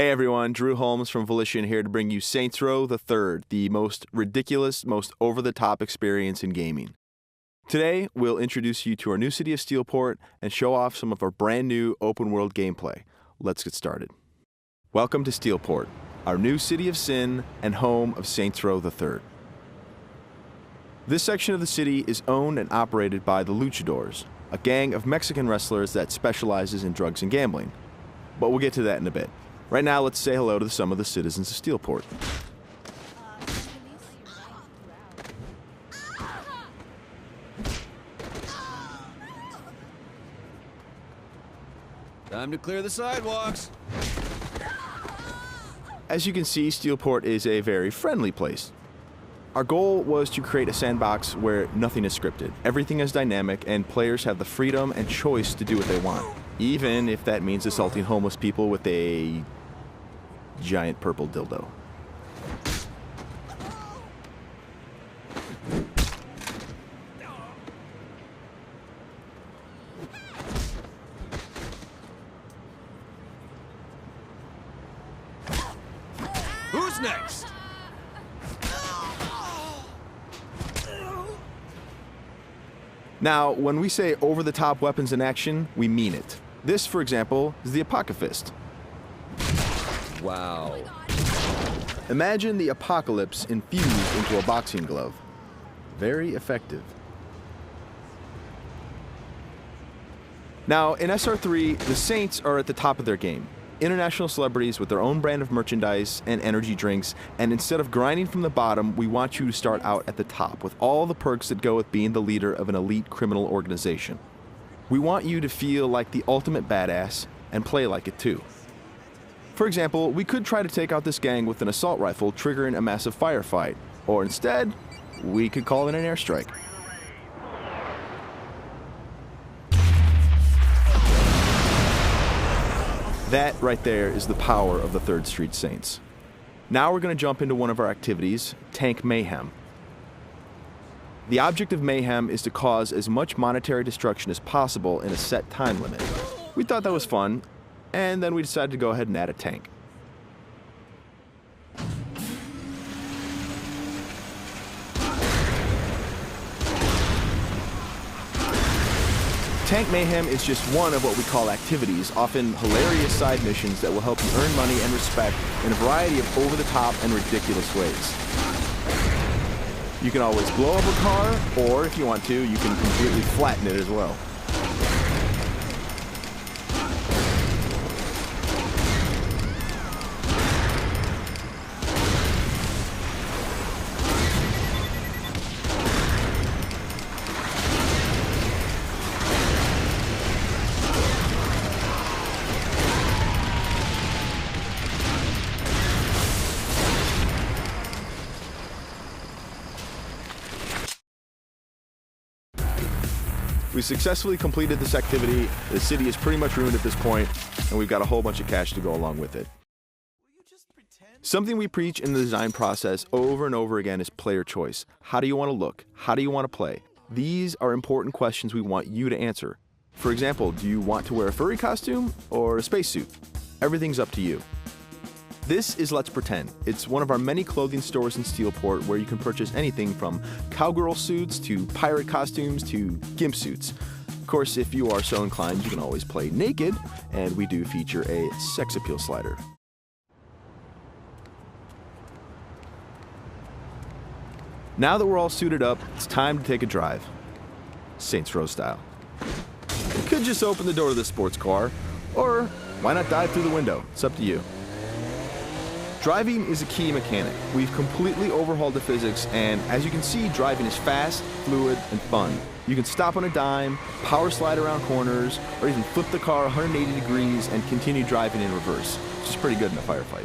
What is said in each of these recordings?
Hey everyone, Drew Holmes from Volition here to bring you Saints Row the Third, the most ridiculous, most over-the-top experience in gaming. Today, we'll introduce you to our new city of Steelport and show off some of our brand new open-world gameplay. Let's get started. Welcome to Steelport, our new city of sin and home of Saints Row the Third. This section of the city is owned and operated by the Luchadors, a gang of Mexican wrestlers that specializes in drugs and gambling. But we'll get to that in a bit. Right now, let's say hello to some of the citizens of Steelport. Time to clear the sidewalks. As you can see, Steelport is a very friendly place. Our goal was to create a sandbox where nothing is scripted. Everything is dynamic, and players have the freedom and choice to do what they want, even if that means assaulting homeless people with a giant purple dildo. Who's next? Now, when we say over-the-top weapons in action, we mean it. This, for example, is the Apocalypse. Wow. Imagine the apocalypse infused into a boxing glove. Very effective. Now, in SR3, the Saints are at the top of their game. International celebrities with their own brand of merchandise and energy drinks, and instead of grinding from the bottom, we want you to start out at the top with all the perks that go with being the leader of an elite criminal organization. We want you to feel like the ultimate badass and play like it too. For example, we could try to take out this gang with an assault rifle, triggering a massive firefight, or instead, we could call it an airstrike. That right there is the power of the 3rd Street Saints. Now we're going to jump into one of our activities, Tank Mayhem. The object of Mayhem is to cause as much monetary destruction as possible in a set time limit. We thought that was fun, and then we decided to go ahead and add a tank. Tank Mayhem is just one of what we call activities, often hilarious side missions that will help you earn money and respect in a variety of over-the-top and ridiculous ways. You can always blow up a car, or if you want to, you can completely flatten it as well. We successfully completed this activity. The city is pretty much ruined at this point, and we've got a whole bunch of cash to go along with it. Something we preach in the design process over and over again is player choice. How do you want to look? How do you want to play? These are important questions we want you to answer. For example, do you want to wear a furry costume or a spacesuit? Everything's up to you. This is Let's Pretend. It's one of our many clothing stores in Steelport where you can purchase anything from cowgirl suits to pirate costumes to gimp suits. Of course, if you are so inclined, you can always play naked, and we do feature a sex appeal slider. Now that we're all suited up, it's time to take a drive. Saints Row style. You could just open the door to the sports car, or why not dive through the window? It's up to you. Driving is a key mechanic. We've completely overhauled the physics, and as you can see, driving is fast, fluid, and fun. You can stop on a dime, power slide around corners, or even flip the car 180 degrees and continue driving in reverse, which is pretty good in a firefight.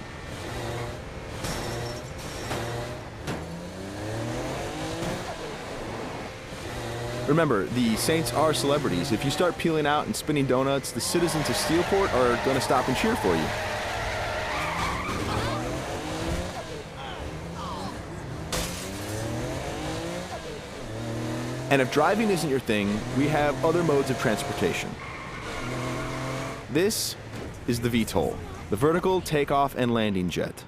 Remember, the Saints are celebrities. If you start peeling out and spinning donuts, the citizens of Steelport are going to stop and cheer for you. And if driving isn't your thing, we have other modes of transportation. This is the VTOL. the vertical takeoff and landing jet.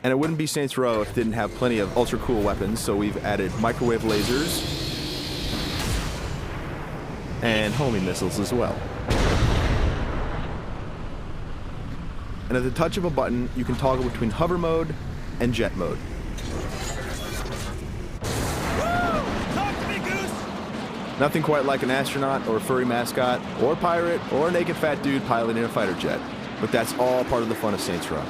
And it wouldn't be Saints Row if it didn't have plenty of ultra cool weapons, so we've added microwave lasers and homing missiles as well. And at the touch of a button, you can toggle between hover mode and jet mode. Talk to me, Goose! Nothing quite like an astronaut or a furry mascot or pirate or a naked fat dude piloting a fighter jet. But that's all part of the fun of Saints Row.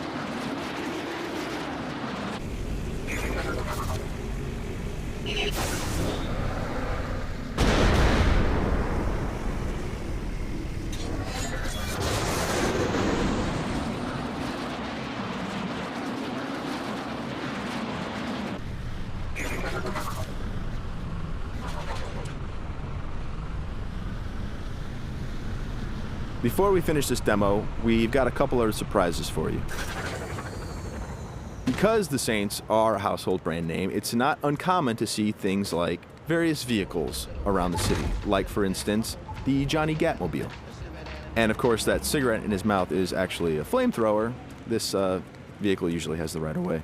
Before we finish this demo, we've got a couple of surprises for you. Because the Saints are a household brand name, it's not uncommon to see things like various vehicles around the city, like, for instance, the Johnny Gatmobile. And of course, that cigarette in his mouth is actually a flamethrower. This vehicle usually has the right of way.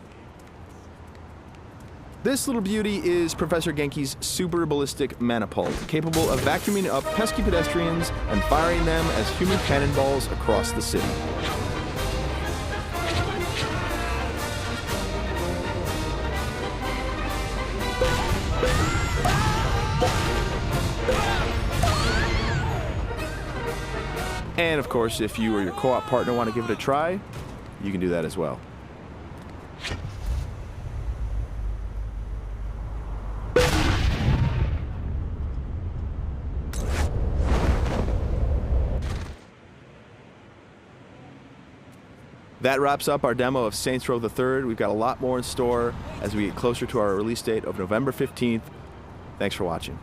This little beauty is Professor Genki's super ballistic manipult, capable of vacuuming up pesky pedestrians and firing them as human cannonballs across the city. And of course, if you or your co-op partner want to give it a try, you can do that as well. That wraps up our demo of Saints Row the Third. We've got a lot more in store as we get closer to our release date of November 15th. Thanks for watching.